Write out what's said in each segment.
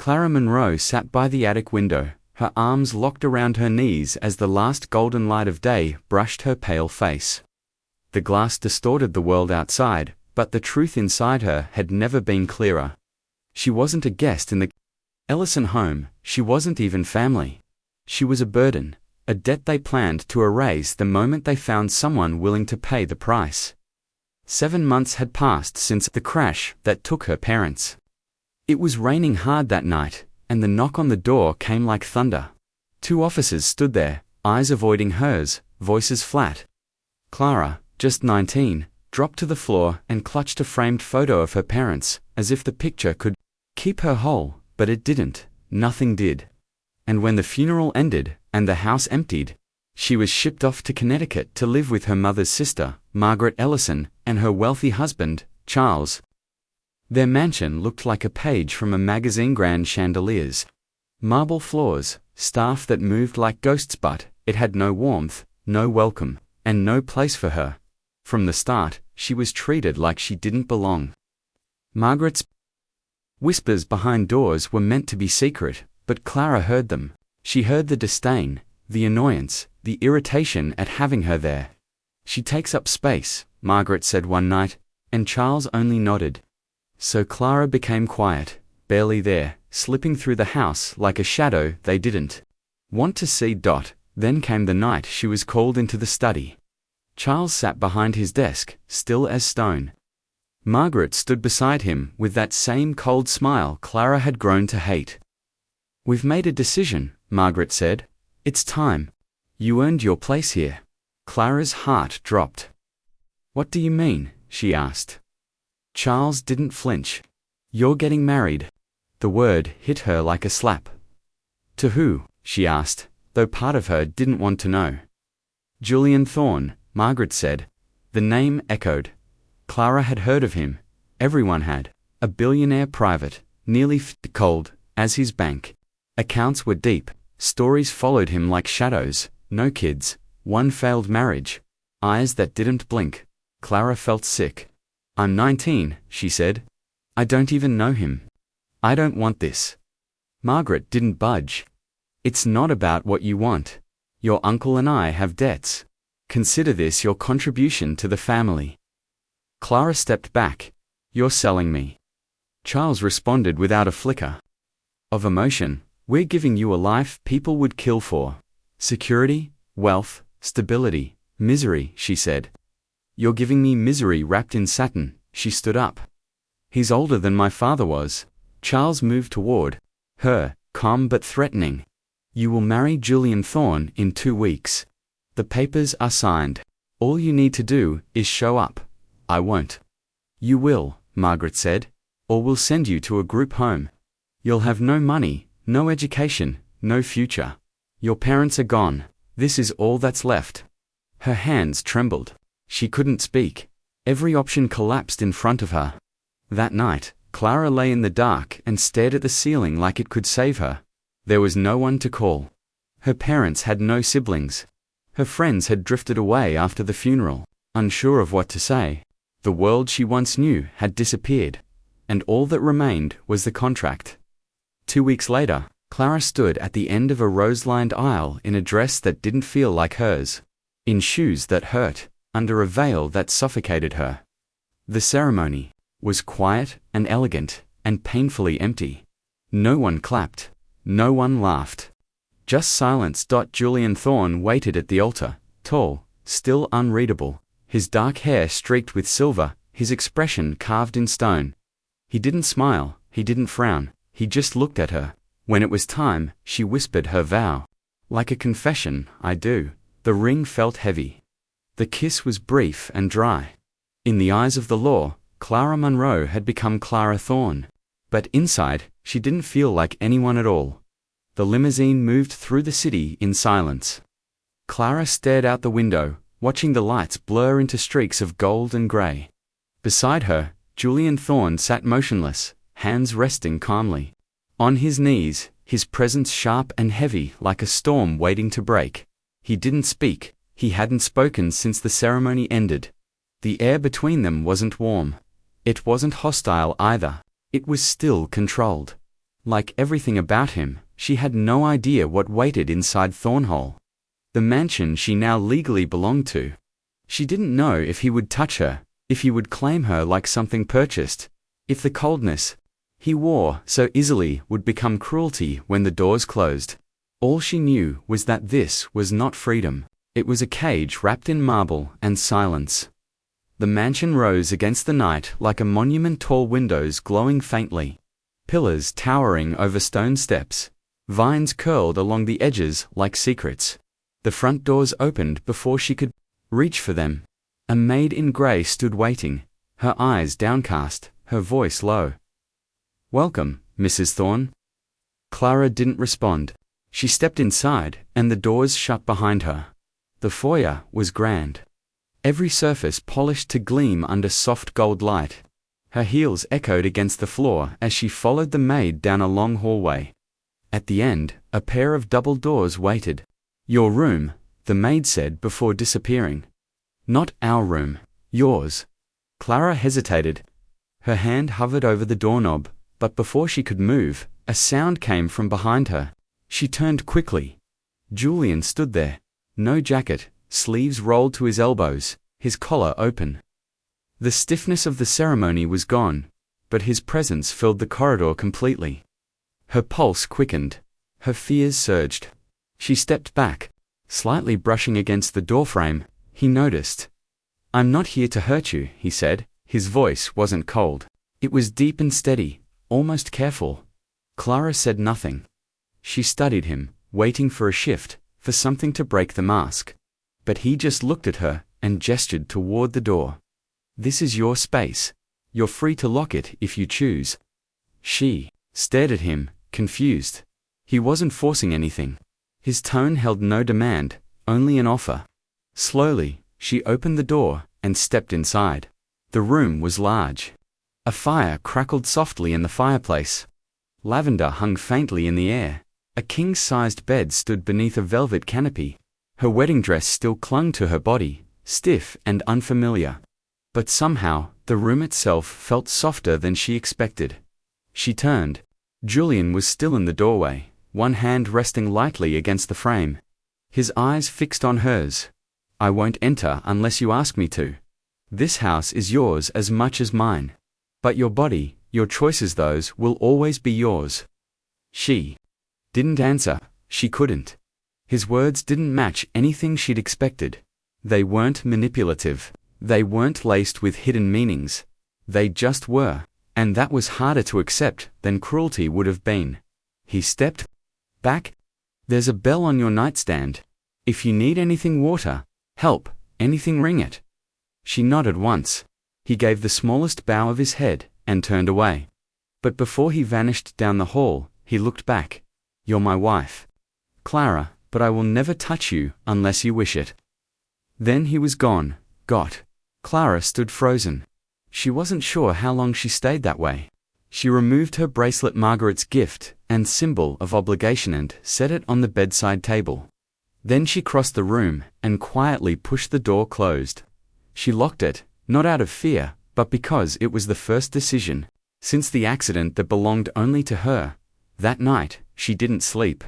Clara Monroe sat by the attic window, her arms locked around her knees as the last golden light of day brushed her pale face. The glass distorted the world outside, but the truth inside her had never been clearer. She wasn't a guest in the Ellison home, she wasn't even family. She was a burden, a debt they planned to erase the moment they found someone willing to pay the price. 7 months had passed since the crash that took her parents. It was raining hard that night, and the knock on the door came like thunder. 2 officers stood there, eyes avoiding hers, voices flat. Clara, just 19, dropped to the floor and clutched a framed photo of her parents, as if the picture could keep her whole, but it didn't. Nothing did. And when the funeral ended, and the house emptied, she was shipped off to Connecticut to live with her mother's sister, Margaret Ellison, and her wealthy husband, Charles. Their mansion looked like a page from a magazine. Grand chandeliers, marble floors, staff that moved like ghosts, but it had no warmth, no welcome, and no place for her. From the start, she was treated like she didn't belong. Margaret's whispers behind doors were meant to be secret, but Clara heard them. She heard the disdain, the annoyance, the irritation at having her there. "She takes up space," Margaret said one night, and Charles only nodded. So Clara became quiet, barely there, slipping through the house like a shadow they didn't want to see. Then came the night she was called into the study. Charles sat behind his desk, still as stone. Margaret stood beside him with that same cold smile Clara had grown to hate. "We've made a decision," Margaret said. "It's time. You earned your place here." Clara's heart dropped. "What do you mean?" she asked. Charles didn't flinch. "You're getting married." The word hit her like a slap. "To who?" she asked, though part of her didn't want to know. "Julian Thorne," Margaret said. The name echoed. Clara had heard of him. Everyone had. A billionaire private, nearly cold as his bank. Accounts were deep. Stories followed him like shadows. No kids. One failed marriage. Eyes that didn't blink. Clara felt sick. "I'm 19, she said. "I don't even know him. I don't want this." Margaret didn't budge. "It's not about what you want. Your uncle and I have debts. Consider this your contribution to the family." Clara stepped back. "You're selling me." Charles responded without a flicker of emotion. "We're giving you a life people would kill for. Security, wealth, stability, misery," she said. "You're giving me misery wrapped in satin." She stood up. "He's older than my father was." Charles moved toward her, calm but threatening. "You will marry Julian Thorne in 2 weeks. The papers are signed. All you need to do is show up." "I won't." "You will," Margaret said, "or we'll send you to a group home. You'll have no money, no education, no future. Your parents are gone. This is all that's left." Her hands trembled. She couldn't speak. Every option collapsed in front of her. That night, Clara lay in the dark and stared at the ceiling like it could save her. There was no one to call. Her parents had no siblings. Her friends had drifted away after the funeral, unsure of what to say. The world she once knew had disappeared, and all that remained was the contract. 2 weeks later, Clara stood at the end of a rose-lined aisle in a dress that didn't feel like hers, in shoes that hurt, under a veil that suffocated her. The ceremony was quiet and elegant and painfully empty. No one clapped. No one laughed. Just silence. Julian Thorne waited at the altar, tall, still unreadable, his dark hair streaked with silver, his expression carved in stone. He didn't smile, he didn't frown, he just looked at her. When it was time, she whispered her vow. Like a confession, "I do." The ring felt heavy. The kiss was brief and dry. In the eyes of the law, Clara Monroe had become Clara Thorne. But inside, she didn't feel like anyone at all. The limousine moved through the city in silence. Clara stared out the window, watching the lights blur into streaks of gold and gray. Beside her, Julian Thorne sat motionless, hands resting calmly. On his knees, his presence sharp and heavy like a storm waiting to break. He didn't speak. He hadn't spoken since the ceremony ended. The air between them wasn't warm. It wasn't hostile either. It was still controlled. Like everything about him, she had no idea what waited inside Thornhole, the mansion she now legally belonged to. She didn't know if he would touch her, if he would claim her like something purchased, if the coldness he wore so easily would become cruelty when the doors closed. All she knew was that this was not freedom. It was a cage wrapped in marble and silence. The mansion rose against the night like a monument, tall windows glowing faintly, pillars towering over stone steps, vines curled along the edges like secrets. The front doors opened before she could reach for them. A maid in grey stood waiting, her eyes downcast, her voice low. "Welcome, Mrs. Thorne." Clara didn't respond. She stepped inside, and the doors shut behind her. The foyer was grand, every surface polished to gleam under soft gold light. Her heels echoed against the floor as she followed the maid down a long hallway. At the end, a pair of double doors waited. "Your room," the maid said before disappearing. "Not our room, yours." Clara hesitated. Her hand hovered over the doorknob, but before she could move, a sound came from behind her. She turned quickly. Julian stood there. No jacket, sleeves rolled to his elbows, his collar open. The stiffness of the ceremony was gone, but his presence filled the corridor completely. Her pulse quickened. Her fears surged. She stepped back, slightly brushing against the doorframe. He noticed. "I'm not here to hurt you," he said. His voice wasn't cold. It was deep and steady, almost careful. Clara said nothing. She studied him, waiting for a shift, for something to break the mask. But he just looked at her and gestured toward the door. "This is your space. You're free to lock it if you choose." She stared at him, confused. He wasn't forcing anything. His tone held no demand, only an offer. Slowly, she opened the door and stepped inside. The room was large. A fire crackled softly in the fireplace. Lavender hung faintly in the air. A king-sized bed stood beneath a velvet canopy. Her wedding dress still clung to her body, stiff and unfamiliar. But somehow, the room itself felt softer than she expected. She turned. Julian was still in the doorway, one hand resting lightly against the frame. His eyes fixed on hers. "I won't enter unless you ask me to. This house is yours as much as mine. But your body, your choices, those will always be yours." She didn't answer. She couldn't. His words didn't match anything she'd expected. They weren't manipulative. They weren't laced with hidden meanings. They just were, and that was harder to accept than cruelty would have been. He stepped back. "There's a bell on your nightstand. If you need anything, water, help, anything, ring it." She nodded once. He gave the smallest bow of his head and turned away. But before he vanished down the hall, he looked back. "You're my wife, Clara, but I will never touch you unless you wish it." Then he was gone. Clara stood frozen. She wasn't sure how long she stayed that way. She removed her bracelet, Margaret's gift and symbol of obligation, and set it on the bedside table. Then she crossed the room and quietly pushed the door closed. She locked it, not out of fear, but because it was the first decision since the accident that belonged only to her. That night, she didn't sleep.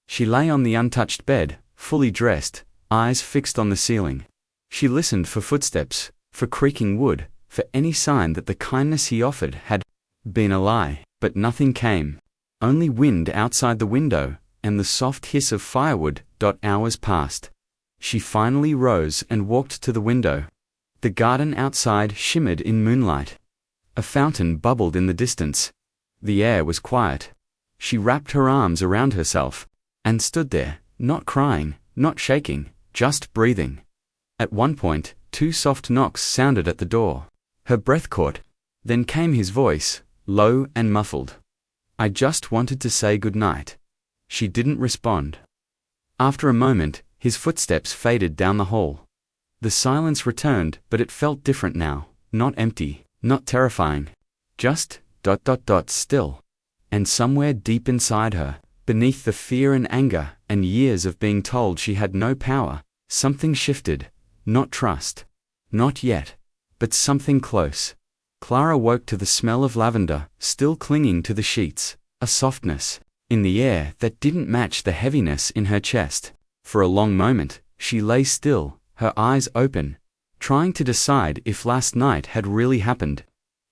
She lay on the untouched bed, fully dressed, eyes fixed on the ceiling. She listened for footsteps, for creaking wood, for any sign that the kindness he offered had been a lie, but nothing came. Only wind outside the window, and the soft hiss of firewood. Hours passed. She finally rose and walked to the window. The garden outside shimmered in moonlight. A fountain bubbled in the distance. The air was quiet. She wrapped her arms around herself and stood there, not crying, not shaking, just breathing. At one point, 2 soft knocks sounded at the door. Her breath caught. Then came his voice, low and muffled. "I just wanted to say good night." She didn't respond. After a moment, his footsteps faded down the hall. The silence returned, but it felt different now, not empty, not terrifying. Just still. And somewhere deep inside her, beneath the fear and anger and years of being told she had no power, something shifted. Not trust. Not yet. But something close. Clara woke to the smell of lavender, still clinging to the sheets, a softness in the air that didn't match the heaviness in her chest. For a long moment, she lay still, her eyes open, trying to decide if last night had really happened.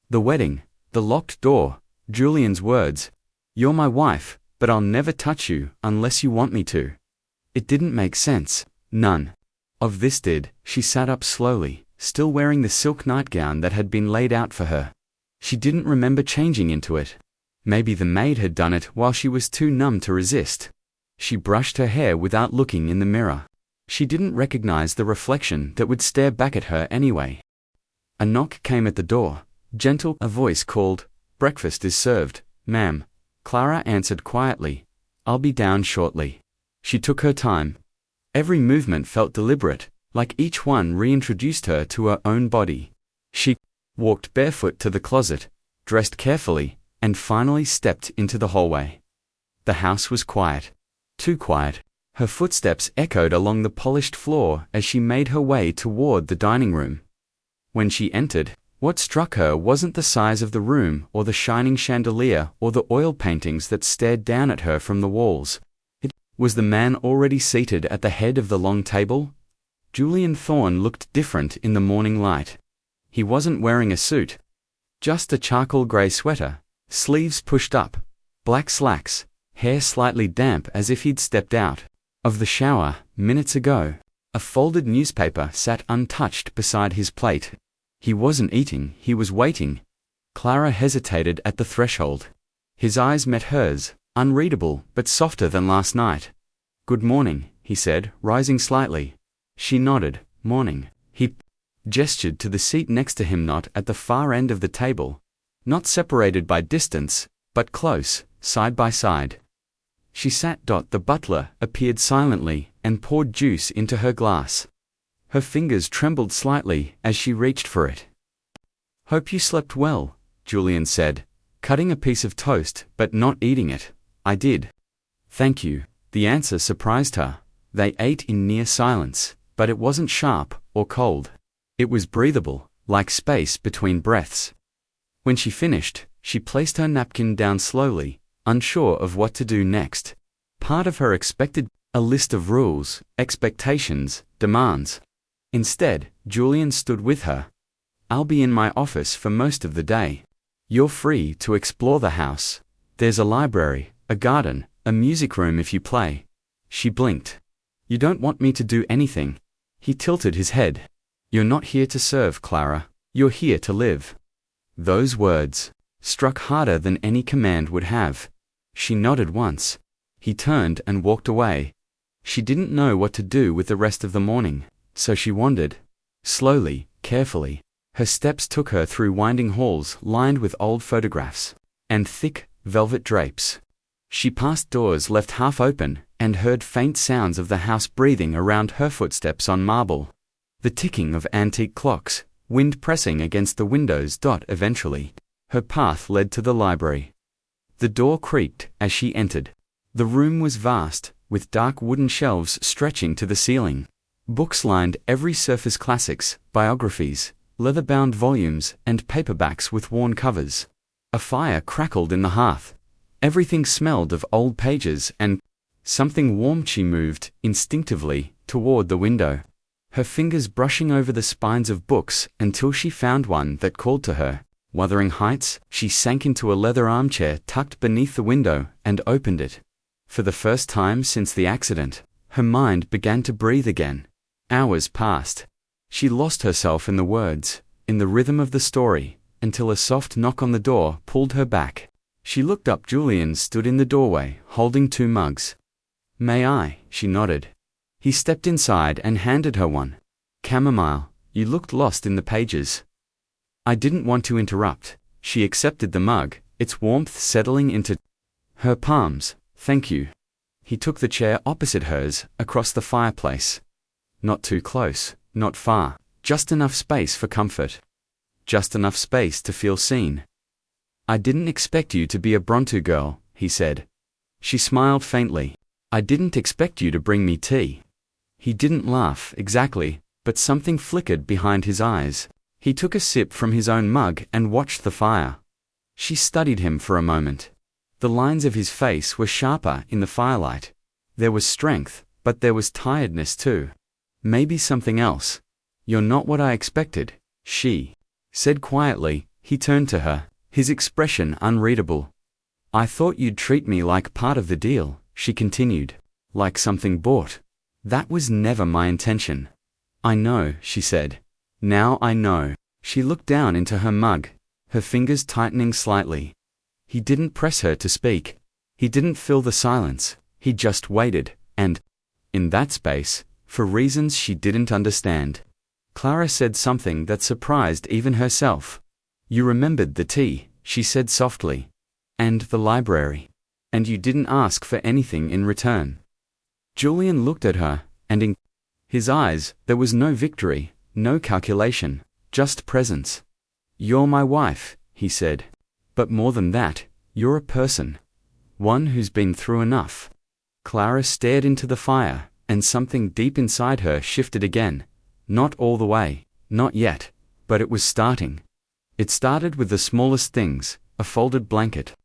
The wedding, the locked door, Julian's words, "You're my wife, but I'll never touch you unless you want me to." It didn't make sense. None of this did. She sat up slowly, still wearing the silk nightgown that had been laid out for her. She didn't remember changing into it. Maybe the maid had done it while she was too numb to resist. She brushed her hair without looking in the mirror. She didn't recognize the reflection that would stare back at her anyway. A knock came at the door. Gentle, a voice called, "Breakfast is served, ma'am." Clara answered quietly, "I'll be down shortly." She took her time. Every movement felt deliberate, like each one reintroduced her to her own body. She walked barefoot to the closet, dressed carefully, and finally stepped into the hallway. The house was quiet. Too quiet. Her footsteps echoed along the polished floor as she made her way toward the dining room. When she entered, what struck her wasn't the size of the room or the shining chandelier or the oil paintings that stared down at her from the walls. It was the man already seated at the head of the long table. Julian Thorne looked different in the morning light. He wasn't wearing a suit. Just a charcoal grey sweater, sleeves pushed up, black slacks, hair slightly damp as if he'd stepped out of the shower minutes ago. A folded newspaper sat untouched beside his plate. He wasn't eating, he was waiting. Clara hesitated at the threshold. His eyes met hers, unreadable but softer than last night. "Good morning," he said, rising slightly. She nodded. "Morning." He gestured to the seat next to him, not at the far end of the table, not separated by distance, but close, side by side. She sat. The butler appeared silently and poured juice into her glass. Her fingers trembled slightly as she reached for it. "Hope you slept well," Julian said, cutting a piece of toast but not eating it. "I did. Thank you." The answer surprised her. They ate in near silence, but it wasn't sharp or cold. It was breathable, like space between breaths. When she finished, she placed her napkin down slowly, unsure of what to do next. Part of her expected a list of rules, expectations, demands. Instead, Julian stood with her. "I'll be in my office for most of the day. You're free to explore the house. There's a library, a garden, a music room if you play." She blinked. "You don't want me to do anything?" He tilted his head. "You're not here to serve, Clara. You're here to live." Those words struck harder than any command would have. She nodded once. He turned and walked away. She didn't know what to do with the rest of the morning, so she wandered. Slowly, carefully, her steps took her through winding halls lined with old photographs and thick, velvet drapes. She passed doors left half open and heard faint sounds of the house breathing around her footsteps on marble. The ticking of antique clocks, wind pressing against the windows. Eventually, her path led to the library. The door creaked as she entered. The room was vast, with dark wooden shelves stretching to the ceiling. Books lined every surface: classics, biographies, leather-bound volumes, and paperbacks with worn covers. A fire crackled in the hearth. Everything smelled of old pages and something warm. She moved, instinctively, toward the window, her fingers brushing over the spines of books until she found one that called to her. Wuthering Heights. She sank into a leather armchair tucked beneath the window and opened it. For the first time since the accident, her mind began to breathe again. Hours passed. She lost herself in the words, in the rhythm of the story, until a soft knock on the door pulled her back. She looked up. Julian stood in the doorway, holding 2 mugs. "May I?" She nodded. He stepped inside and handed her one. "Chamomile." You looked lost in the pages. "I didn't want to interrupt." She accepted the mug, its warmth settling into her palms. "Thank you." He took the chair opposite hers, across the fireplace. Not too close, not far, just enough space for comfort. Just enough space to feel seen. "I didn't expect you to be a Brontë girl," he said. She smiled faintly. "I didn't expect you to bring me tea." He didn't laugh exactly, but something flickered behind his eyes. He took a sip from his own mug and watched the fire. She studied him for a moment. The lines of his face were sharper in the firelight. There was strength, but there was tiredness too. Maybe something else. You're not what I expected, she said quietly. He turned to her, his expression unreadable. I thought you'd treat me like part of the deal, she continued. Like something bought. That was never my intention. I know, she said. Now I know. She looked down into her mug, her fingers tightening slightly. He didn't press her to speak. He didn't fill the silence. He just waited, and, in that space, for reasons she didn't understand, Clara said something that surprised even herself. You remembered the tea, she said softly. And the library. And you didn't ask for anything in return. Julian looked at her, and in his eyes there was no victory, no calculation, just presence. You're my wife, he said. But more than that, you're a person. One who's been through enough. Clara stared into the fire, and something deep inside her shifted again. Not all the way, not yet, but it was starting. It started with the smallest things, a folded blanket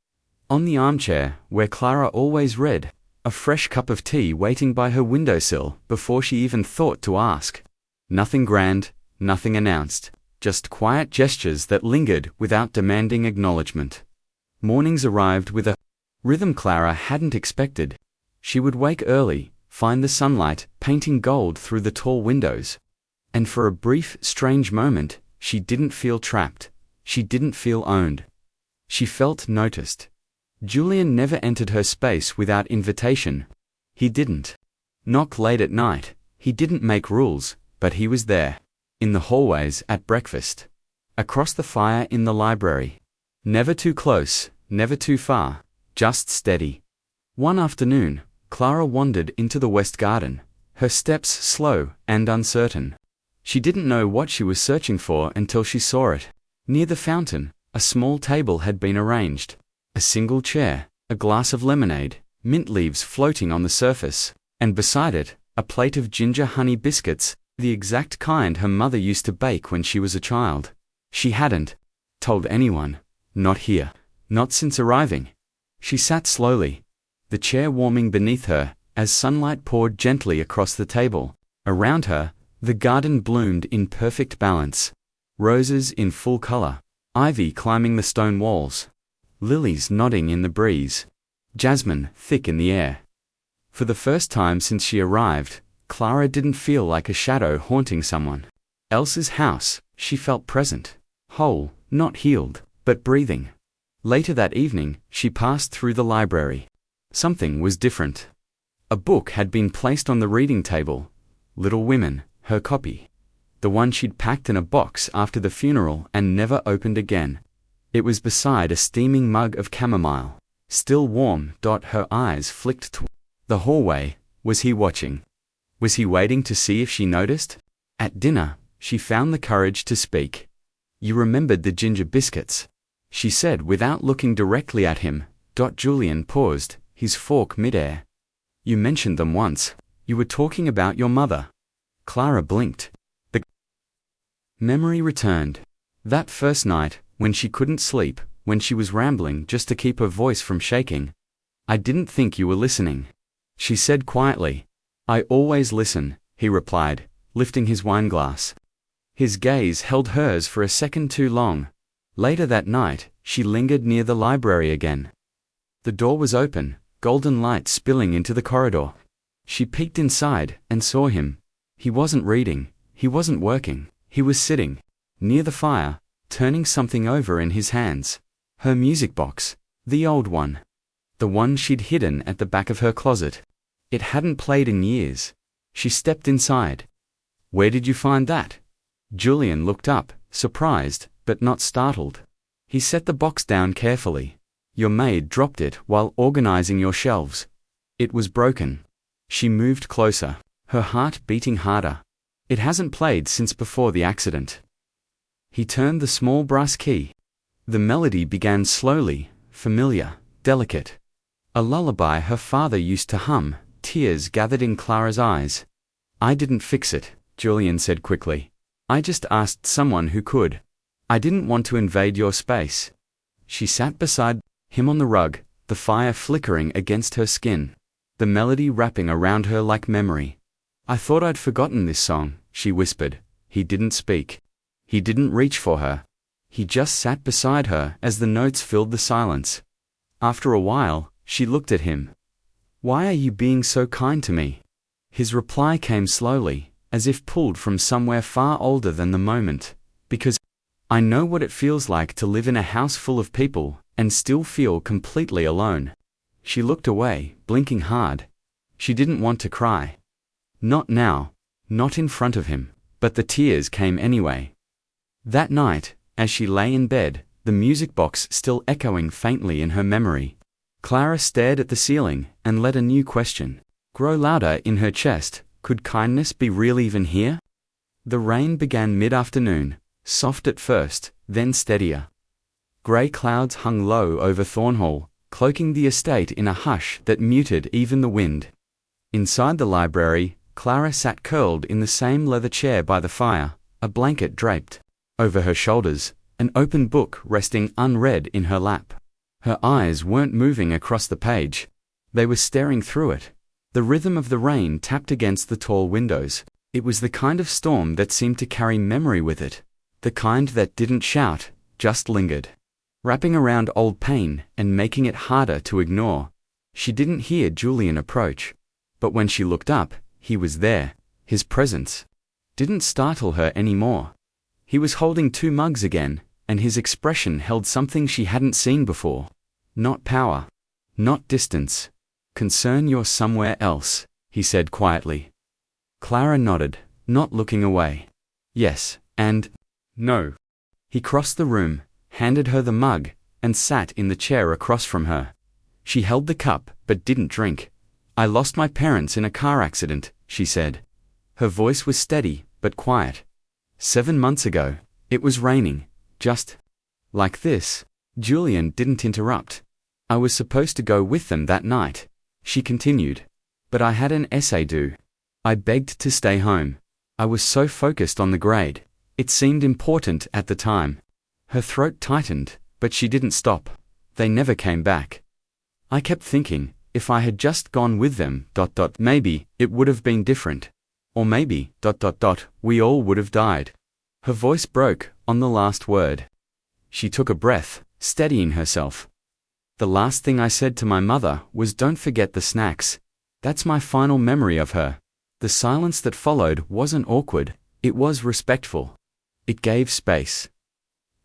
on the armchair where Clara always read, a fresh cup of tea waiting by her windowsill before she even thought to ask. Nothing grand, nothing announced, just quiet gestures that lingered without demanding acknowledgement. Mornings arrived with a rhythm Clara hadn't expected. She would wake early, find the sunlight painting gold through the tall windows. And for a brief, strange moment, she didn't feel trapped. She didn't feel owned. She felt noticed. Julian never entered her space without invitation. He didn't knock late at night. He didn't make rules, but he was there. In the hallways at breakfast. Across the fire in the library. Never too close, never too far, just steady. One afternoon, Clara wandered into the west garden, her steps slow and uncertain. She didn't know what she was searching for until she saw it. Near the fountain, a small table had been arranged. A single chair, a glass of lemonade, mint leaves floating on the surface, and beside it, a plate of ginger honey biscuits, the exact kind her mother used to bake when she was a child. She hadn't told anyone, not here, not since arriving. She sat slowly, the chair warming beneath her, as sunlight poured gently across the table. Around her, the garden bloomed in perfect balance. Roses in full color, ivy climbing the stone walls, lilies nodding in the breeze, jasmine thick in the air. For the first time since she arrived, Clara didn't feel like a shadow haunting someone else's house. She felt present, whole, not healed, but breathing. Later that evening, she passed through the library. Something was different. A book had been placed on the reading table. Little Women, her copy. The one she'd packed in a box after the funeral and never opened again. It was beside a steaming mug of chamomile, still warm. Her eyes flicked toward the hallway. Was he watching? Was he waiting to see if she noticed? At dinner, she found the courage to speak. You remembered the ginger biscuits, she said without looking directly at him. Julian paused, his fork midair. You mentioned them once. You were talking about your mother. Clara blinked. The memory returned. That first night, when she couldn't sleep, when she was rambling just to keep her voice from shaking. I didn't think you were listening, she said quietly. I always listen, he replied, lifting his wineglass. His gaze held hers for a second too long. Later that night, she lingered near the library again. The door was open, golden light spilling into the corridor. She peeked inside and saw him. He wasn't reading, he wasn't working, he was sitting near the fire, turning something over in his hands. Her music box, the old one. The one she'd hidden at the back of her closet. It hadn't played in years. She stepped inside. Where did you find that? Julian looked up, surprised, but not startled. He set the box down carefully. Your maid dropped it while organizing your shelves. It was broken. She moved closer, her heart beating harder. It hasn't played since before the accident. He turned the small brass key. The melody began slowly, familiar, delicate. A lullaby her father used to hum. Tears gathered in Clara's eyes. I didn't fix it, Julian said quickly. I just asked someone who could. I didn't want to invade your space. She sat beside him on the rug, the fire flickering against her skin, the melody wrapping around her like memory. "I thought I'd forgotten this song," she whispered. He didn't speak. He didn't reach for her. He just sat beside her as the notes filled the silence. After a while, she looked at him. "Why are you being so kind to me?" His reply came slowly, as if pulled from somewhere far older than the moment. "Because I know what it feels like to live in a house full of people and still feel completely alone." She looked away, blinking hard. She didn't want to cry. Not now, not in front of him, but the tears came anyway. That night, as she lay in bed, the music box still echoing faintly in her memory, Clara stared at the ceiling and let a new question grow louder in her chest. Could kindness be real even here? The rain began mid-afternoon, soft at first, then steadier. Grey clouds hung low over Thornhall, cloaking the estate in a hush that muted even the wind. Inside the library, Clara sat curled in the same leather chair by the fire, a blanket draped over her shoulders, an open book resting unread in her lap. Her eyes weren't moving across the page. They were staring through it. The rhythm of the rain tapped against the tall windows. It was the kind of storm that seemed to carry memory with it, the kind that didn't shout, just lingered, wrapping around old pain and making it harder to ignore. She didn't hear Julian approach, but when she looked up, he was there. His presence didn't startle her anymore. He was holding 2 mugs again, and his expression held something she hadn't seen before. Not power, not distance. "Concern, you're somewhere else," he said quietly. Clara nodded, not looking away. "Yes, and no." He crossed the room, handed her the mug, and sat in the chair across from her. She held the cup, but didn't drink. "I lost my parents in a car accident," she said. Her voice was steady, but quiet. 7 months ago. It was raining, just like this. Julian didn't interrupt. "I was supposed to go with them that night," she continued. "But I had an essay due. I begged to stay home. I was so focused on the grade. It seemed important at the time." Her throat tightened, but she didn't stop. "They never came back. I kept thinking, if I had just gone with them, maybe it would have been different. Or maybe, we all would have died." Her voice broke on the last word. She took a breath, steadying herself. "The last thing I said to my mother was, don't forget the snacks. That's my final memory of her." The silence that followed wasn't awkward, it was respectful. It gave space.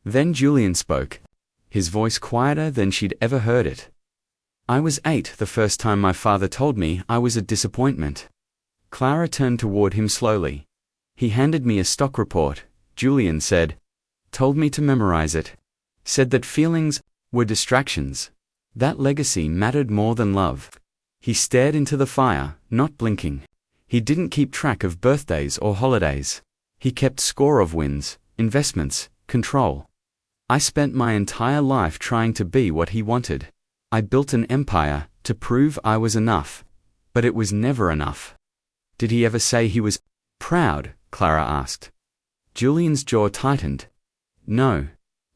Then Julian spoke, his voice quieter than she'd ever heard it. "I was 8 the first time my father told me I was a disappointment." Clara turned toward him slowly. "He handed me a stock report," Julian said. "Told me to memorize it. Said that feelings were distractions. That legacy mattered more than love." He stared into the fire, not blinking. He didn't keep track of birthdays or holidays. He kept score of wins, investments, control. "I spent my entire life trying to be what he wanted. I built an empire to prove I was enough. But it was never enough." "Did he ever say he was proud?" Clara asked. Julian's jaw tightened. "No."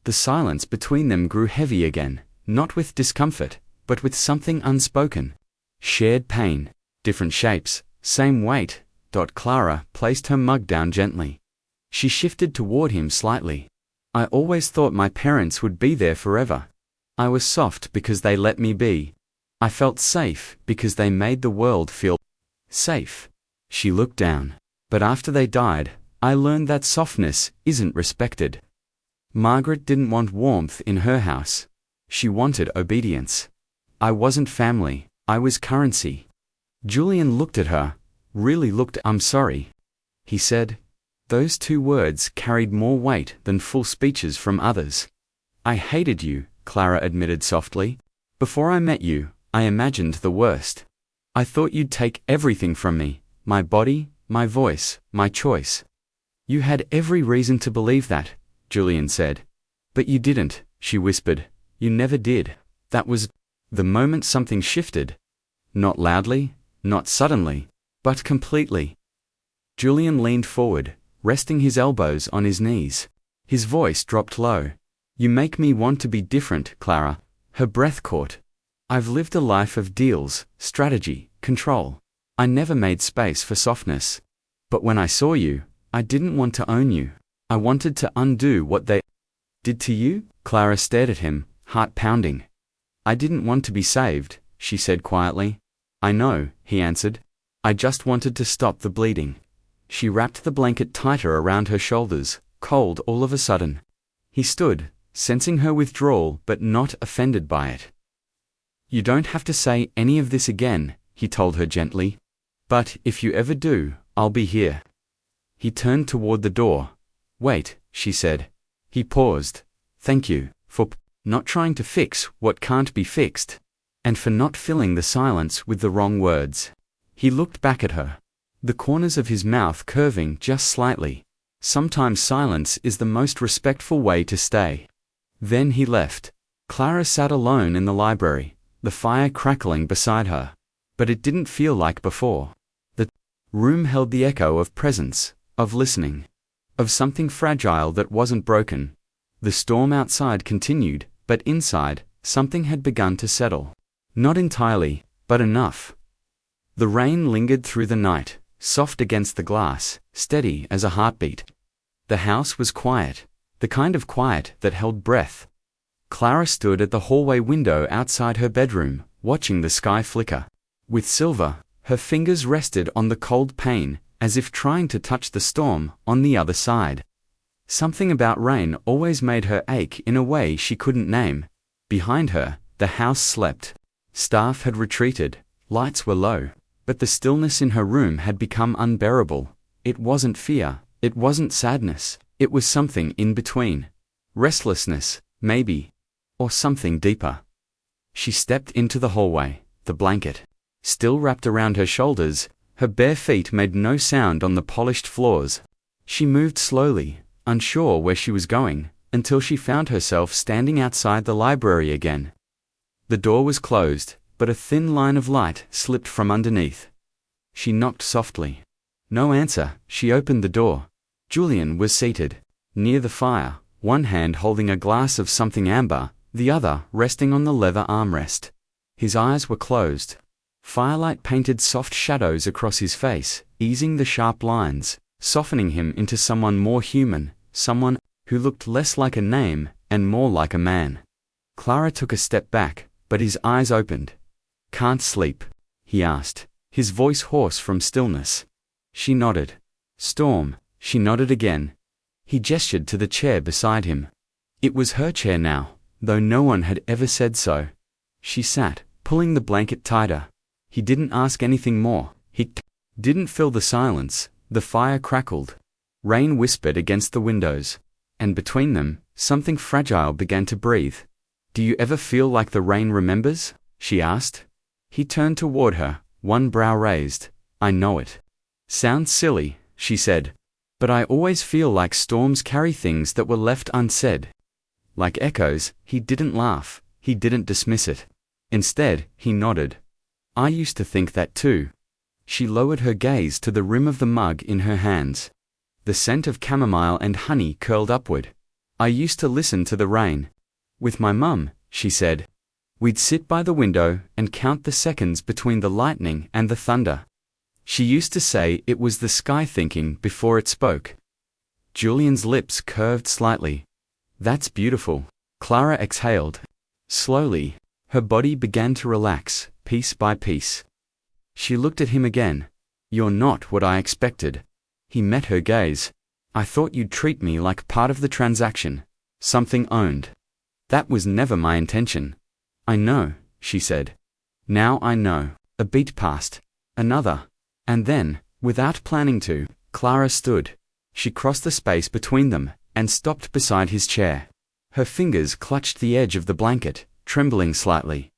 The silence between them grew heavy again, not with discomfort, but with something unspoken. Shared pain, different shapes, same weight. Clara placed her mug down gently. She shifted toward him slightly. "I always thought my parents would be there forever. I was soft because they let me be. I felt safe because they made the world feel safe." She looked down. "But after they died, I learned that softness isn't respected. Margaret didn't want warmth in her house. She wanted obedience. I wasn't family, I was currency." Julian looked at her, really looked. "I'm sorry," he said. Those 2 words carried more weight than full speeches from others. "I hated you," Clara admitted softly. "Before I met you, I imagined the worst. I thought you'd take everything from me, my body, my voice, my choice." "You had every reason to believe that," Julian said. "But you didn't," she whispered. "You never did." That was the moment something shifted. Not loudly, not suddenly, but completely. Julian leaned forward, resting his elbows on his knees. His voice dropped low. "You make me want to be different, Clara." Her breath caught. I've lived a life of deals, strategy, control. I never made space for softness. But when I saw you, I didn't want to own you. I wanted to undo what they did to you." Clara stared at him, heart pounding. "I didn't want to be saved," she said quietly. "I know," he answered. "I just wanted to stop the bleeding." She wrapped the blanket tighter around her shoulders, cold all of a sudden. He stood, sensing her withdrawal but not offended by it. "You don't have to say any of this again," he told her gently. "But if you ever do, I'll be here." He turned toward the door. "Wait," she said. He paused. "Thank you for not trying to fix what can't be fixed, and for not filling the silence with the wrong words." He looked back at her, the corners of his mouth curving just slightly. Sometimes silence is the most respectful way to stay. Then he left. Clara sat alone in the library, the fire crackling beside her. But it didn't feel like before. The room held the echo of presence, of listening, of something fragile that wasn't broken. The storm outside continued, but inside, something had begun to settle. Not entirely, but enough. The rain lingered through the night, soft against the glass, steady as a heartbeat. The house was quiet, the kind of quiet that held breath. Clara stood at the hallway window outside her bedroom, watching the sky flicker. With silver, her fingers rested on the cold pane, as if trying to touch the storm on the other side. Something about rain always made her ache in a way she couldn't name. Behind her, the house slept. Staff had retreated, lights were low, but the stillness in her room had become unbearable. It wasn't fear, it wasn't sadness, it was something in between. Restlessness, maybe, or something deeper. She stepped into the hallway, the blanket still wrapped around her shoulders. Her bare feet made no sound on the polished floors. She moved slowly, unsure where she was going, until she found herself standing outside the library again. The door was closed, but a thin line of light slipped from underneath. She knocked softly. No answer. She opened the door. Julian was seated, near the fire, one hand holding a glass of something amber, the other resting on the leather armrest. His eyes were closed. Firelight painted soft shadows across his face, easing the sharp lines, softening him into someone more human, someone who looked less like a name and more like a man. Clara took a step back, but his eyes opened. "Can't sleep?" he asked, his voice hoarse from stillness. She nodded. "Storm." She nodded again. He gestured to the chair beside him. It was her chair now, though no one had ever said so. She sat, pulling the blanket tighter. He didn't ask anything more. He didn't fill the silence. The fire crackled. Rain whispered against the windows. And between them, something fragile began to breathe. "Do you ever feel like the rain remembers?" she asked. He turned toward her, one brow raised. "I know it." "Sounds silly," she said. "But I always feel like storms carry things that were left unsaid." Like echoes, he didn't laugh. He didn't dismiss it. Instead, he nodded. "I used to think that too." She lowered her gaze to the rim of the mug in her hands. The scent of chamomile and honey curled upward. "I used to listen to the rain. With my mum," she said. "We'd sit by the window and count the seconds between the lightning and the thunder. She used to say it was the sky thinking before it spoke." Julian's lips curved slightly. "That's beautiful." Clara exhaled. Slowly, her body began to relax, piece by piece. She looked at him again. "You're not what I expected." He met her gaze. "I thought you'd treat me like part of the transaction. Something owned." "That was never my intention." "I know," she said. "Now I know." A beat passed. Another. And then, without planning to, Clara stood. She crossed the space between them, and stopped beside his chair. Her fingers clutched the edge of the blanket, trembling slightly.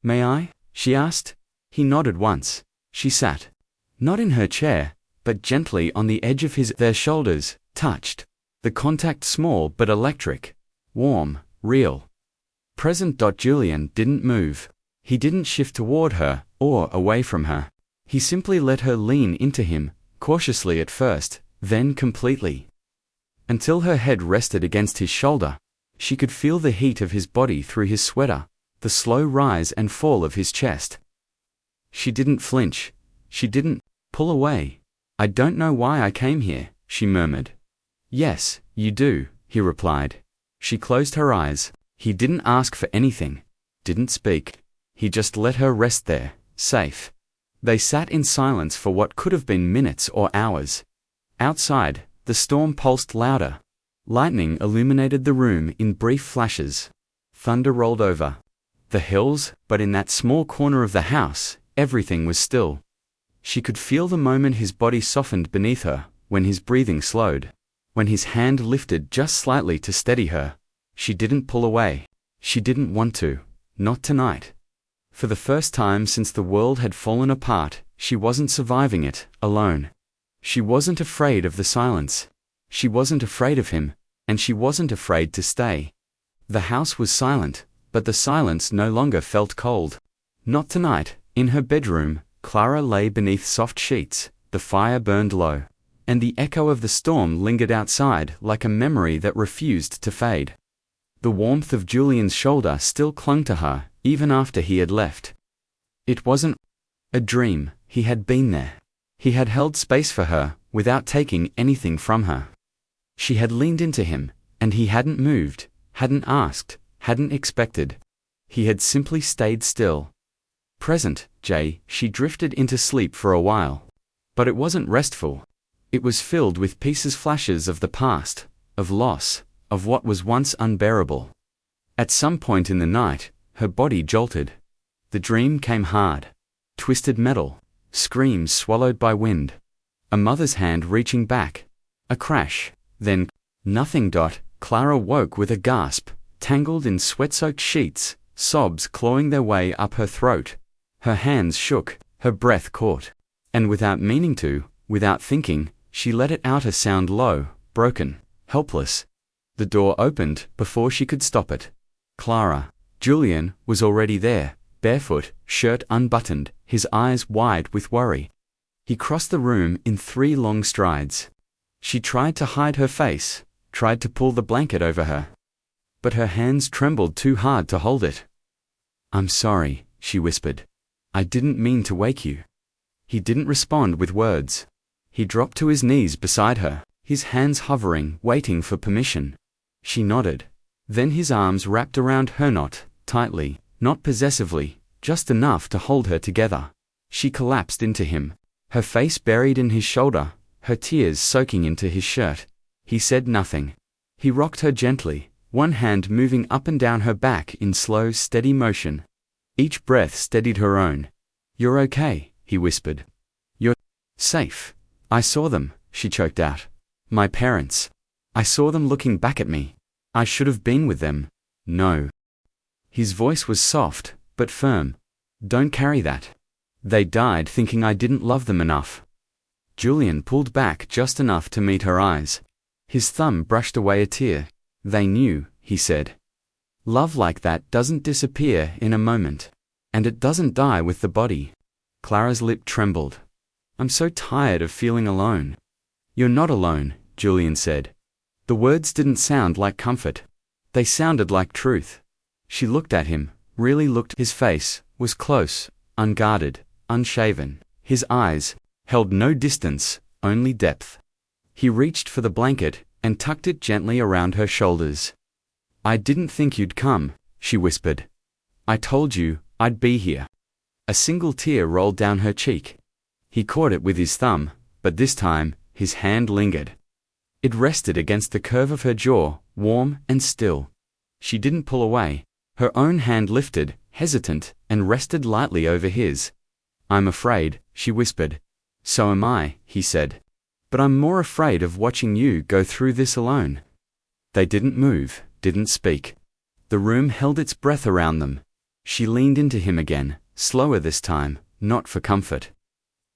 "May I?" she asked. He nodded once. She sat. Not in her chair, but gently on the edge of their shoulders, touched. The contact small but electric. Warm, real. Present. Julian didn't move. He didn't shift toward her, or away from her. He simply let her lean into him, cautiously at first, then completely. Until her head rested against his shoulder. She could feel the heat of his body through his sweater, the slow rise and fall of his chest. She didn't flinch. She didn't pull away. "I don't know why I came here," she murmured. "Yes, you do," he replied. She closed her eyes. He didn't ask for anything, didn't speak. He just let her rest there, safe. They sat in silence for what could have been minutes or hours. Outside, the storm pulsed louder. Lightning illuminated the room in brief flashes. Thunder rolled over the hills, but in that small corner of the house, everything was still. She could feel the moment his body softened beneath her, when his breathing slowed, when his hand lifted just slightly to steady her. She didn't pull away. She didn't want to, not tonight. For the first time since the world had fallen apart, she wasn't surviving it alone. She wasn't afraid of the silence. She wasn't afraid of him, and she wasn't afraid to stay. The house was silent, but the silence no longer felt cold. Not tonight. In her bedroom, Clara lay beneath soft sheets, the fire burned low, and the echo of the storm lingered outside like a memory that refused to fade. The warmth of Julian's shoulder still clung to her, even after he had left. It wasn't a dream. He had been there. He had held space for her, without taking anything from her. She had leaned into him, and he hadn't moved, hadn't asked, hadn't expected. He had simply stayed still. Present, she drifted into sleep for a while. But it wasn't restful. It was filled with flashes of the past, of loss, of what was once unbearable. At some point in the night, her body jolted. The dream came hard. Twisted metal, screams swallowed by wind. A mother's hand reaching back. A crash, then nothing. Clara woke with a gasp, tangled in sweat-soaked sheets, sobs clawing their way up her throat. Her hands shook, her breath caught. And without meaning to, without thinking, she let it out, a sound low, broken, helpless. The door opened before she could stop it. Clara, Julian, was already there, barefoot, shirt unbuttoned, his eyes wide with worry. He crossed the room in 3 long strides. She tried to hide her face, tried to pull the blanket over her. But her hands trembled too hard to hold it. "I'm sorry," she whispered. "I didn't mean to wake you." He didn't respond with words. He dropped to his knees beside her, his hands hovering, waiting for permission. She nodded. Then his arms wrapped around her, not tightly, not possessively, just enough to hold her together. She collapsed into him, her face buried in his shoulder, her tears soaking into his shirt. He said nothing. He rocked her gently, one hand moving up and down her back in slow, steady motion. Each breath steadied her own. "You're okay," he whispered. "You're safe. I saw them," she choked out. "My parents. I saw them looking back at me. I should have been with them." "No." His voice was soft, but firm. "Don't carry that. They died thinking I didn't love them enough." Julian pulled back just enough to meet her eyes. His thumb brushed away a tear. "They knew," he said. "Love like that doesn't disappear in a moment. And it doesn't die with the body." Clara's lip trembled. "I'm so tired of feeling alone." "You're not alone," Julian said. The words didn't sound like comfort. They sounded like truth. She looked at him, really looked. His face was close, unguarded, unshaven. His eyes held no distance, only depth. He reached for the blanket and tucked it gently around her shoulders. "I didn't think you'd come," she whispered. "I told you I'd be here." A single tear rolled down her cheek. He caught it with his thumb, but this time, his hand lingered. It rested against the curve of her jaw, warm and still. She didn't pull away. Her own hand lifted, hesitant, and rested lightly over his. "I'm afraid," she whispered. "So am I," he said. "But I'm more afraid of watching you go through this alone." They didn't move, didn't speak. The room held its breath around them. She leaned into him again, slower this time, not for comfort.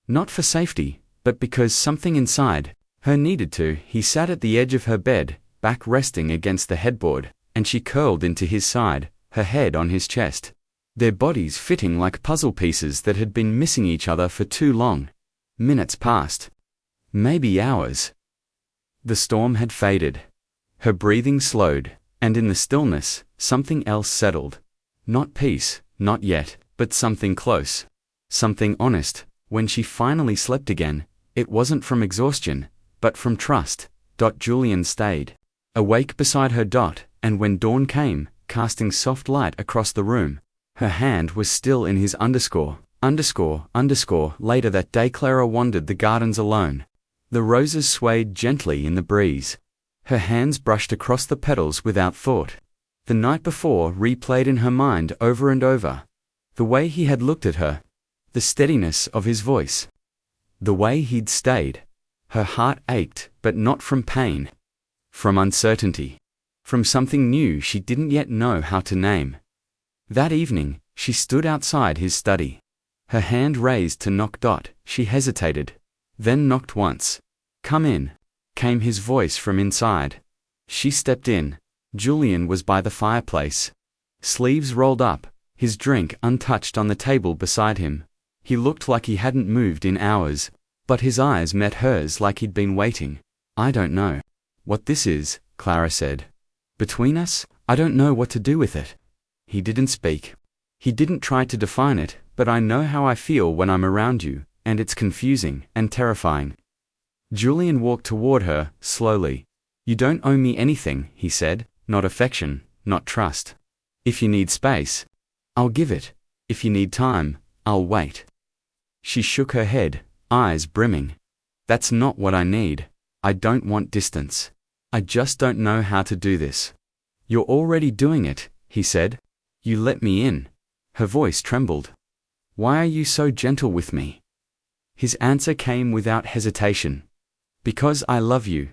Not for safety, but because something inside her needed to. He sat at the edge of her bed, back resting against the headboard, and she curled into his side, her head on his chest. Their bodies fitting like puzzle pieces that had been missing each other for too long. Minutes passed. Maybe hours. The storm had faded. Her breathing slowed, and in the stillness, something else settled. Not peace, not yet, but something close. Something honest. When she finally slept again, it wasn't from exhaustion, but from trust. Julian stayed awake beside her. And when dawn came, casting soft light across the room, her hand was still in his underscore. Later that day Clara wandered the gardens alone. The roses swayed gently in the breeze. Her hands brushed across the petals without thought. The night before replayed in her mind over and over. The way he had looked at her. The steadiness of his voice. The way he'd stayed. Her heart ached, but not from pain. From uncertainty. From something new she didn't yet know how to name. That evening, she stood outside his study. Her hand raised to knock. She hesitated. Then knocked once. "Come in," came his voice from inside. She stepped in. Julian was by the fireplace. Sleeves rolled up, his drink untouched on the table beside him. He looked like he hadn't moved in hours, but his eyes met hers like he'd been waiting. "I don't know what this is," Clara said. "Between us, I don't know what to do with it." He didn't speak. He didn't try to define it, but I know how I feel when I'm around you, and it's confusing and terrifying. Julian walked toward her, slowly. "You don't owe me anything," he said, "not affection, not trust. If you need space, I'll give it. If you need time, I'll wait." She shook her head, eyes brimming. "That's not what I need. I don't want distance. I just don't know how to do this." "You're already doing it," he said. "You let me in." Her voice trembled. "Why are you so gentle with me?" His answer came without hesitation. "Because I love you."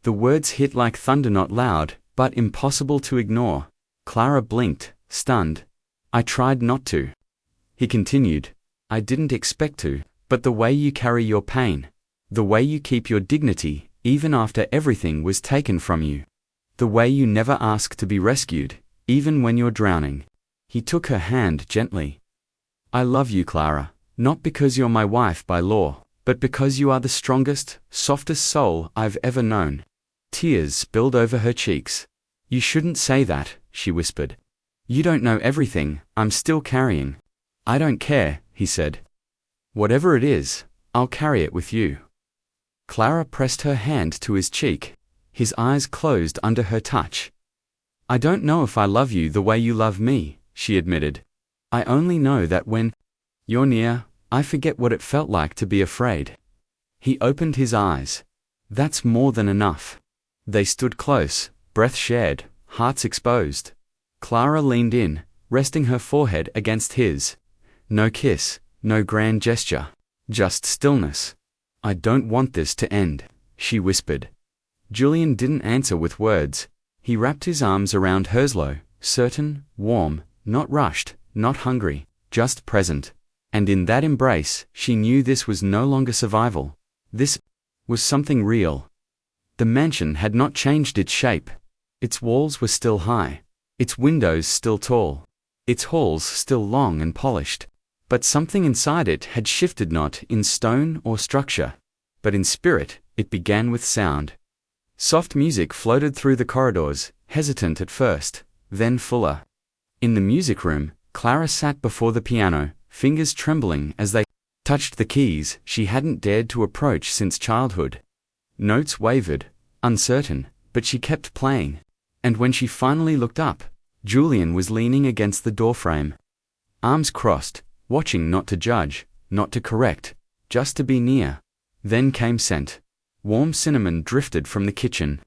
The words hit like thunder, not loud, but impossible to ignore. Clara blinked, stunned. "I tried not to." He continued. "I didn't expect to, but the way you carry your pain, the way you keep your dignity, even after everything was taken from you, the way you never ask to be rescued, even when you're drowning." He took her hand gently. "I love you, Clara, not because you're my wife by law, but because you are the strongest, softest soul I've ever known." Tears spilled over her cheeks. "You shouldn't say that," she whispered. "You don't know everything I'm still carrying." "I don't care," he said. "Whatever it is, I'll carry it with you." Clara pressed her hand to his cheek. His eyes closed under her touch. "I don't know if I love you the way you love me," she admitted. "I only know that when you're near, I forget what it felt like to be afraid." He opened his eyes. "That's more than enough." They stood close, breath shared, hearts exposed. Clara leaned in, resting her forehead against his. No kiss, no grand gesture, just stillness. "I don't want this to end," she whispered. Julian didn't answer with words. He wrapped his arms around hers, low, certain, warm, not rushed, not hungry, just present. And in that embrace, she knew this was no longer survival. This was something real. The mansion had not changed its shape. Its walls were still high, its windows still tall, its halls still long and polished. But something inside it had shifted, not in stone or structure, but in spirit. It began with sound. Soft music floated through the corridors, hesitant at first, then fuller. In the music room, Clara sat before the piano, fingers trembling as they touched the keys she hadn't dared to approach since childhood. Notes wavered, uncertain, but she kept playing. And when she finally looked up, Julian was leaning against the doorframe. Arms crossed, watching, not to judge, not to correct, just to be near. Then came scent. Warm cinnamon drifted from the kitchen.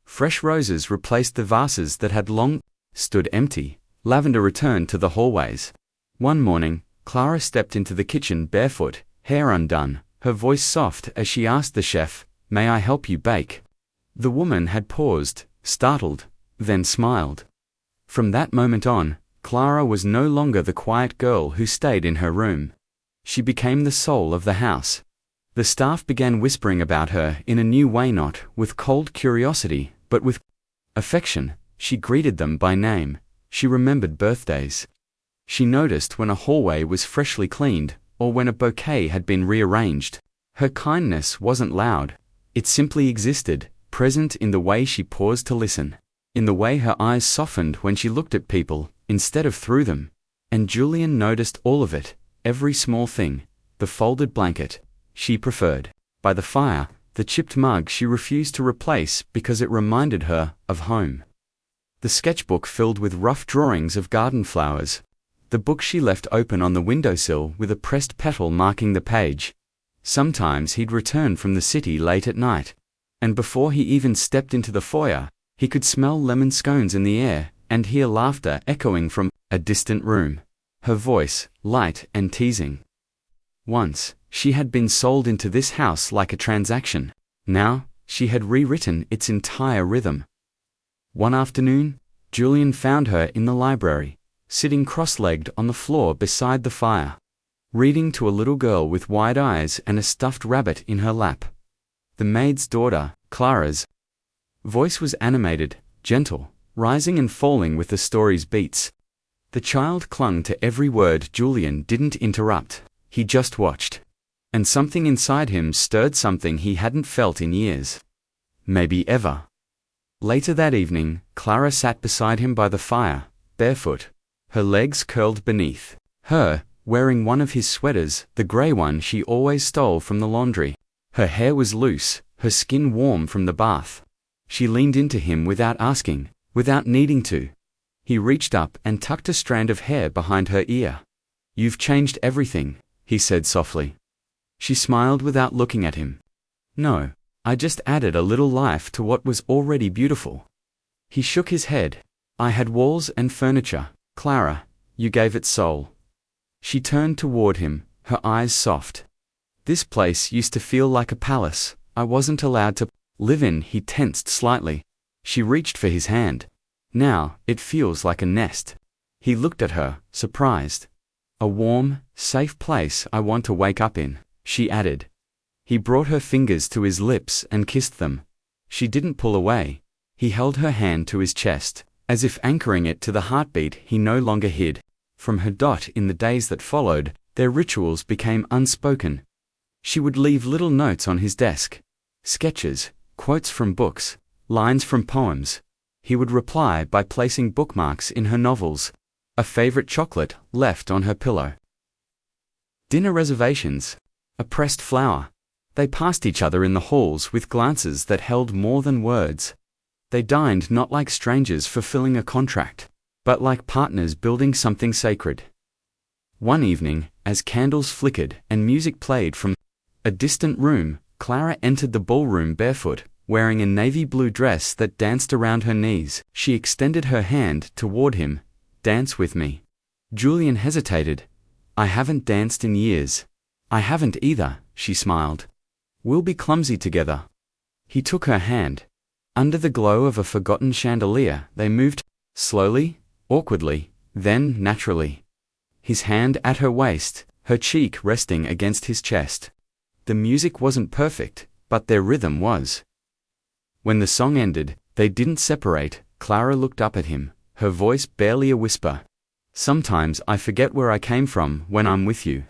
Fresh roses replaced the vases that had long stood empty. Lavender returned to the hallways. One morning, Clara stepped into the kitchen barefoot, hair undone, her voice soft as she asked the chef, "May I help you bake?" The woman had paused, startled, then smiled. From that moment on, Clara was no longer the quiet girl who stayed in her room. She became the soul of the house. The staff began whispering about her in a new way, not with cold curiosity, but with affection. She greeted them by name. She remembered birthdays. She noticed when a hallway was freshly cleaned, or when a bouquet had been rearranged. Her kindness wasn't loud. It simply existed, present in the way she paused to listen. in the way her eyes softened when she looked at people, instead of through them. And Julian noticed all of it, every small thing, the folded blanket she preferred by the fire, the chipped mug she refused to replace because it reminded her of home, the sketchbook filled with rough drawings of garden flowers, the book she left open on the windowsill with a pressed petal marking the page. Sometimes he'd return from the city late at night, and before he even stepped into the foyer, he could smell lemon scones in the air and hear laughter echoing from a distant room, her voice light and teasing. Once, she had been sold into this house like a transaction. Now, she had rewritten its entire rhythm. One afternoon, Julian found her in the library, sitting cross-legged on the floor beside the fire, reading to a little girl with wide eyes and a stuffed rabbit in her lap. The maid's daughter, Clara's voice was animated, gentle, rising and falling with the story's beats. The child clung to every word. Julian didn't interrupt, he just watched. And something inside him stirred, something he hadn't felt in years. Maybe ever. Later that evening, Clara sat beside him by the fire, barefoot, her legs curled beneath her, wearing one of his sweaters, the grey one she always stole from the laundry. Her hair was loose, her skin warm from the bath. She leaned into him without asking, without needing to. He reached up and tucked a strand of hair behind her ear. "You've changed everything," he said softly. She smiled without looking at him. "No, I just added a little life to what was already beautiful." He shook his head. "I had walls and furniture, Clara. You gave it soul." She turned toward him, her eyes soft. "This place used to feel like a palace I wasn't allowed to live in." He tensed slightly. She reached for his hand. "Now, it feels like a nest." He looked at her, surprised. "A warm, safe place I want to wake up in," she added. He brought her fingers to his lips and kissed them. She didn't pull away. He held her hand to his chest, as if anchoring it to the heartbeat he no longer hid. From her dot in the days that followed, their rituals became unspoken. She would leave little notes on his desk. Sketches, quotes from books, lines from poems. He would reply by placing bookmarks in her novels, a favorite chocolate left on her pillow. Dinner reservations, a pressed flower. They passed each other in the halls with glances that held more than words. They dined not like strangers fulfilling a contract, but like partners building something sacred. One evening, as candles flickered and music played from a distant room, Clara entered the ballroom barefoot, wearing a navy blue dress that danced around her knees. She extended her hand toward him. "Dance with me." Julian hesitated. "I haven't danced in years." "I haven't either," she smiled. "We'll be clumsy together." He took her hand. Under the glow of a forgotten chandelier, they moved, slowly, awkwardly, then naturally. His hand at her waist, her cheek resting against his chest. The music wasn't perfect, but their rhythm was. When the song ended, they didn't separate. Clara looked up at him, her voice barely a whisper. "Sometimes I forget where I came from when I'm with you."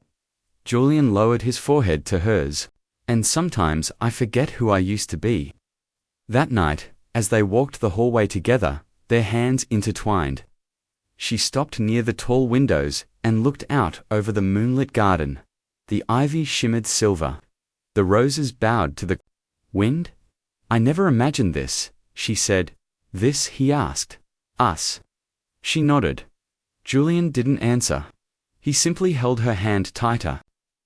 Julian lowered his forehead to hers. "And sometimes I forget who I used to be." That night, as they walked the hallway together, their hands intertwined. She stopped near the tall windows and looked out over the moonlit garden. The ivy shimmered silver. The roses bowed to the wind. "I never imagined this," she said. "This?" he asked. "Us." She nodded. Julian didn't answer. He simply held her hand tighter.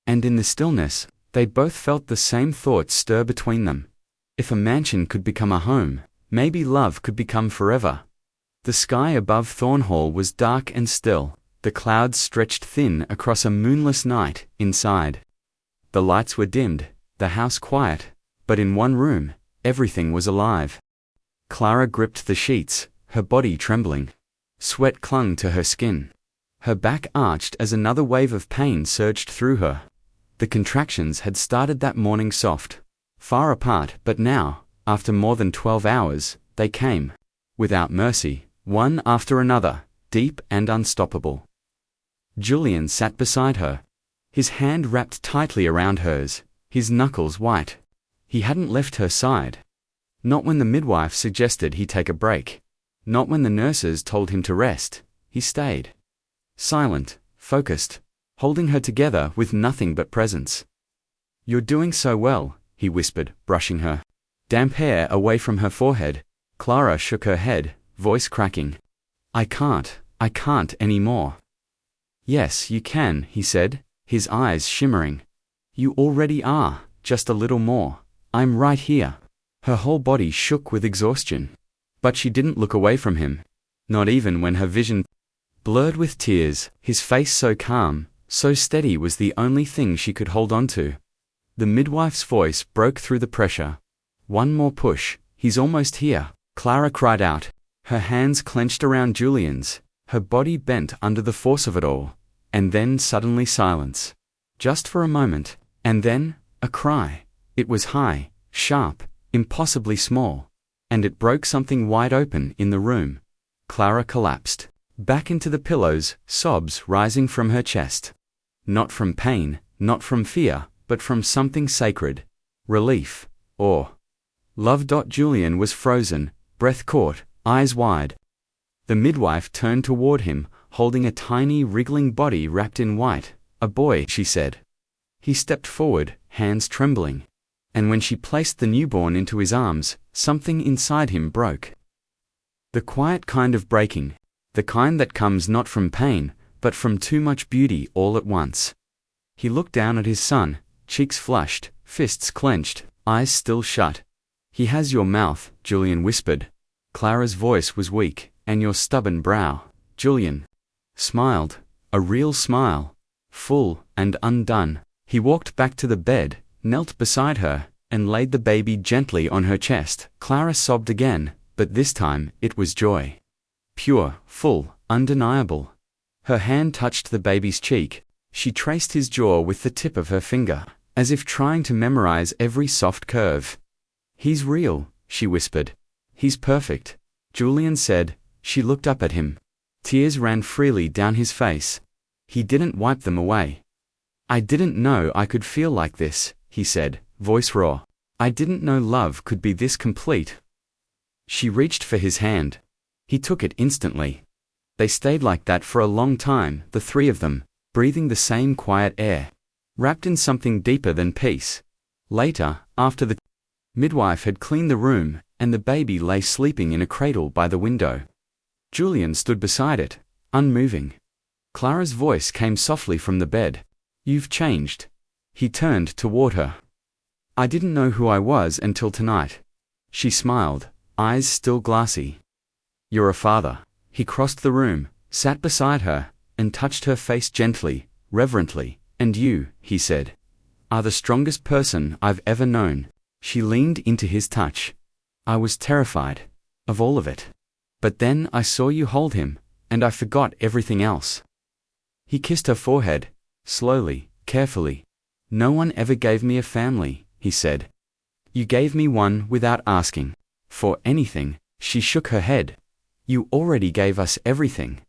And in the stillness, they both felt the same thoughts stir between them. If a mansion could become a home, maybe love could become forever. The sky above Thornhall was dark and still. The clouds stretched thin across a moonless night inside. The lights were dimmed, the house quiet, but in one room, everything was alive. Clara gripped the sheets, her body trembling. Sweat clung to her skin. Her back arched as another wave of pain surged through her. The contractions had started that morning soft, far apart, but now, after more than 12 hours, they came. Without mercy, one after another, deep and unstoppable. Julian sat beside her, his hand wrapped tightly around hers, his knuckles white. He hadn't left her side. Not when the midwife suggested he take a break. Not when the nurses told him to rest. He stayed. Silent, focused, holding her together with nothing but presence. "You're doing so well," he whispered, brushing her damp hair away from her forehead. Clara shook her head, voice cracking. I can't anymore." "Yes, you can," he said, his eyes shimmering. "You already are, just a little more. I'm right here." Her whole body shook with exhaustion. But she didn't look away from him. Not even when her vision blurred with tears. His face so calm, so steady was the only thing she could hold on to. The midwife's voice broke through the pressure. "One more push, he's almost here." Clara cried out, her hands clenched around Julian's, her body bent under the force of it all. And then suddenly silence. Just for a moment, and then, a cry. It was high, sharp, impossibly small. And it broke something wide open in the room. Clara collapsed back into the pillows, sobs rising from her chest. Not from pain, not from fear, but from something sacred. Relief. Awe. Love. Julian was frozen, breath caught, eyes wide. The midwife turned toward him, holding a tiny wriggling body wrapped in white. "A boy," she said. He stepped forward, hands trembling. And when she placed the newborn into his arms, something inside him broke. The quiet kind of breaking. The kind that comes not from pain, but from too much beauty all at once. He looked down at his son, cheeks flushed, fists clenched, eyes still shut. "He has your mouth," Julian whispered. Clara's voice was weak. "And your stubborn brow." Julian smiled, a real smile, full and undone. He walked back to the bed, knelt beside her, and laid the baby gently on her chest. Clara sobbed again, but this time it was joy. Pure, full, undeniable. Her hand touched the baby's cheek. She traced his jaw with the tip of her finger, as if trying to memorize every soft curve. "He's real," she whispered. "He's perfect." Julian said. She looked up at him. Tears ran freely down his face. He didn't wipe them away. "I didn't know I could feel like this," he said, voice raw. "I didn't know love could be this complete." She reached for his hand. He took it instantly. They stayed like that for a long time, the three of them, breathing the same quiet air, wrapped in something deeper than peace. Later, after the midwife had cleaned the room, and the baby lay sleeping in a cradle by the window, Julian stood beside it, unmoving. Clara's voice came softly from the bed. "You've changed." He turned toward her. "I didn't know who I was until tonight." She smiled, eyes still glassy. "You're a father." He crossed the room, sat beside her, and touched her face gently, reverently. "And you," he said, "are the strongest person I've ever known." She leaned into his touch. "I was terrified of all of it. But then I saw you hold him, and I forgot everything else." He kissed her forehead, slowly, carefully. "No one ever gave me a family," he said. "You gave me one without asking for anything." She shook her head. "You already gave us everything."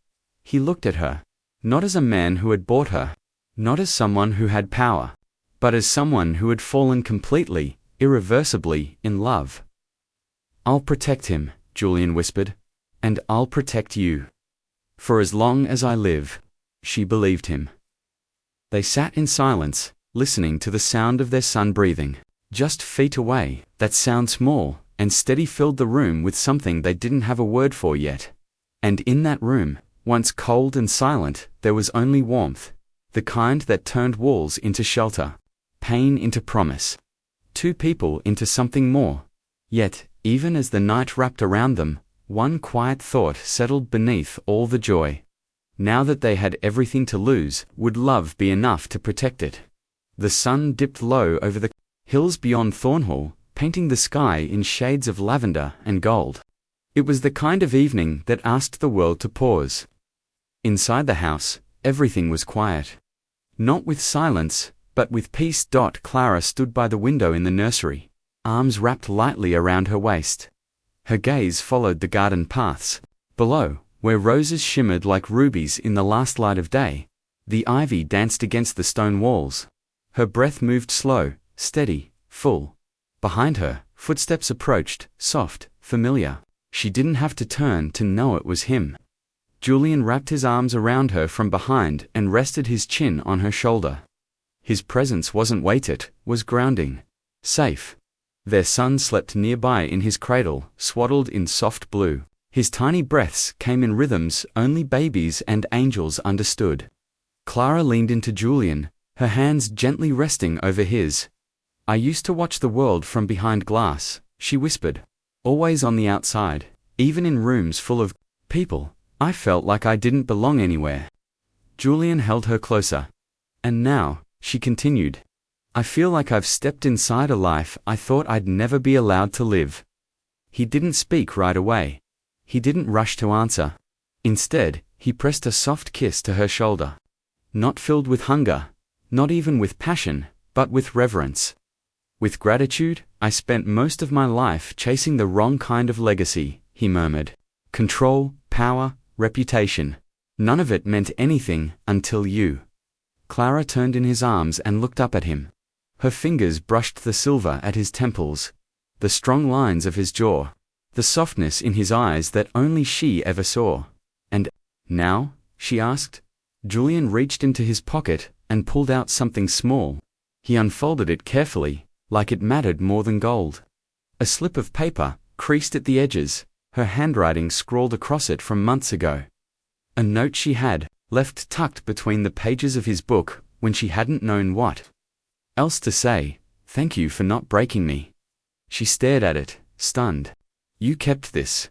He looked at her, not as a man who had bought her, not as someone who had power, but as someone who had fallen completely, irreversibly, in love. "I'll protect him," Julian whispered. "And I'll protect you. For as long as I live." She believed him. They sat in silence, listening to the sound of their son breathing. Just feet away, that sound small and steady filled the room with something they didn't have a word for yet. And in that room, once cold and silent, there was only warmth, the kind that turned walls into shelter, pain into promise, two people into something more. Yet, even as the night wrapped around them, one quiet thought settled beneath all the joy. Now that they had everything to lose, would love be enough to protect it? The sun dipped low over the hills beyond Thornhall, painting the sky in shades of lavender and gold. It was the kind of evening that asked the world to pause. Inside the house, everything was quiet. Not with silence, but with peace. Clara stood by the window in the nursery, arms wrapped lightly around her waist. Her gaze followed the garden paths. Below, where roses shimmered like rubies in the last light of day, the ivy danced against the stone walls. Her breath moved slow, steady, full. Behind her, footsteps approached, soft, familiar. She didn't have to turn to know it was him. Julian wrapped his arms around her from behind and rested his chin on her shoulder. His presence wasn't weighted, was grounding. Safe. Their son slept nearby in his cradle, swaddled in soft blue. His tiny breaths came in rhythms only babies and angels understood. Clara leaned into Julian, her hands gently resting over his. "I used to watch the world from behind glass," she whispered. "Always on the outside, even in rooms full of people. I felt like I didn't belong anywhere." Julian held her closer. "And now," she continued, "I feel like I've stepped inside a life I thought I'd never be allowed to live." He didn't speak right away. He didn't rush to answer. Instead, he pressed a soft kiss to her shoulder. Not filled with hunger, not even with passion, but with reverence. "With gratitude, I spent most of my life chasing the wrong kind of legacy," he murmured. "Control, power, reputation. None of it meant anything until you." Clara turned in his arms and looked up at him. Her fingers brushed the silver at his temples, the strong lines of his jaw, the softness in his eyes that only she ever saw. "And now?" she asked. Julian reached into his pocket and pulled out something small. He unfolded it carefully, like it mattered more than gold. A slip of paper, creased at the edges, her handwriting scrawled across it from months ago. A note she had left tucked between the pages of his book when she hadn't known what else to say. "Thank you for not breaking me." She stared at it, stunned. "You kept this."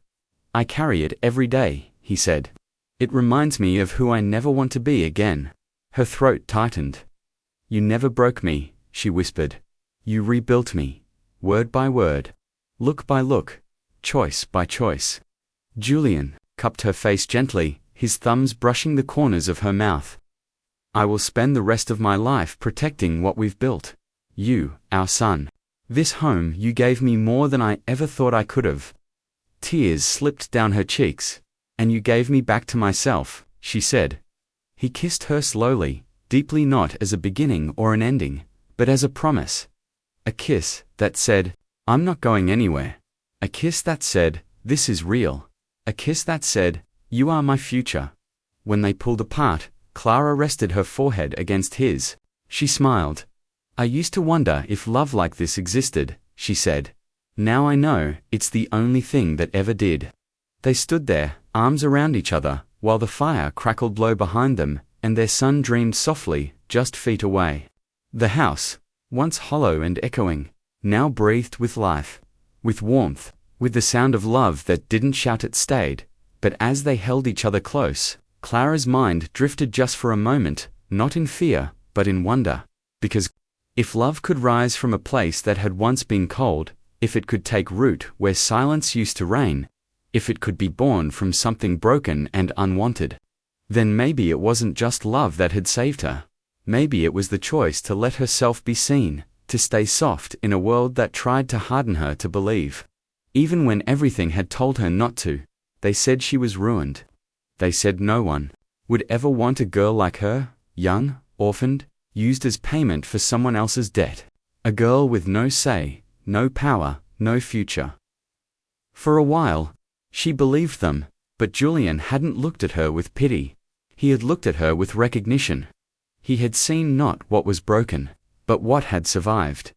"I carry it every day," he said. "It reminds me of who I never want to be again." Her throat tightened. "You never broke me," she whispered. "You rebuilt me, word by word, look by look, choice by choice." Julian cupped her face gently, his thumbs brushing the corners of her mouth. "I will spend the rest of my life protecting what we've built. You, our son. This home you gave me more than I ever thought I could have." Tears slipped down her cheeks. "And you gave me back to myself," she said. He kissed her slowly, deeply, not as a beginning or an ending, but as a promise. A kiss that said, "I'm not going anywhere." A kiss that said, "This is real." A kiss that said, "You are my future." When they pulled apart, Clara rested her forehead against his. She smiled. "I used to wonder if love like this existed," she said. "Now I know it's the only thing that ever did." They stood there, arms around each other, while the fire crackled low behind them, and their son dreamed softly, just feet away. The house, once hollow and echoing, now breathed with life, with warmth, with the sound of love that didn't shout, it stayed. But as they held each other close, Clara's mind drifted just for a moment, not in fear, but in wonder. Because if love could rise from a place that had once been cold, if it could take root where silence used to reign, if it could be born from something broken and unwanted, then maybe it wasn't just love that had saved her. Maybe it was the choice to let herself be seen, to stay soft in a world that tried to harden her to believe. Even when everything had told her not to, they said she was ruined. They said no one would ever want a girl like her, young, orphaned, used as payment for someone else's debt. A girl with no say, no power, no future. For a while, she believed them, but Julian hadn't looked at her with pity. He had looked at her with recognition. He had seen not what was broken, but what had survived.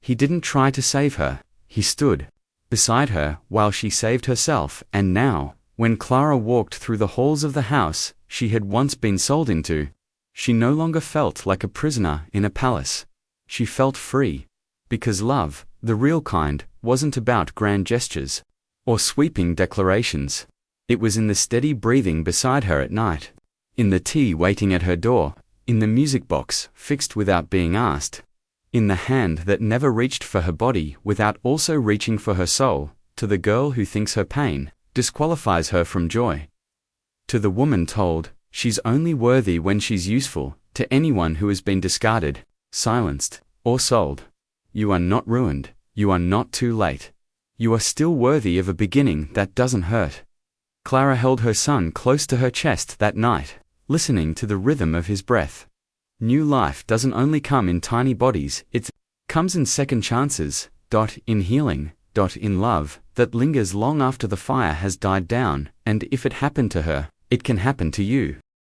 He didn't try to save her, he stood beside her while she saved herself, and now, when Clara walked through the halls of the house she had once been sold into, she no longer felt like a prisoner in a palace. She felt free. Because love, the real kind, wasn't about grand gestures or sweeping declarations. It was in the steady breathing beside her at night, in the tea waiting at her door, in the music box fixed without being asked, in the hand that never reached for her body without also reaching for her soul, to the girl who thinks her pain disqualifies her from joy. To the woman told, she's only worthy when she's useful, to anyone who has been discarded, silenced, or sold. You are not ruined, you are not too late. You are still worthy of a beginning that doesn't hurt. Clara held her son close to her chest that night, listening to the rhythm of his breath. New life doesn't only come in tiny bodies, it comes in second chances, in healing, in love that lingers long after the fire has died down, and if it happened to her, it can happen to you.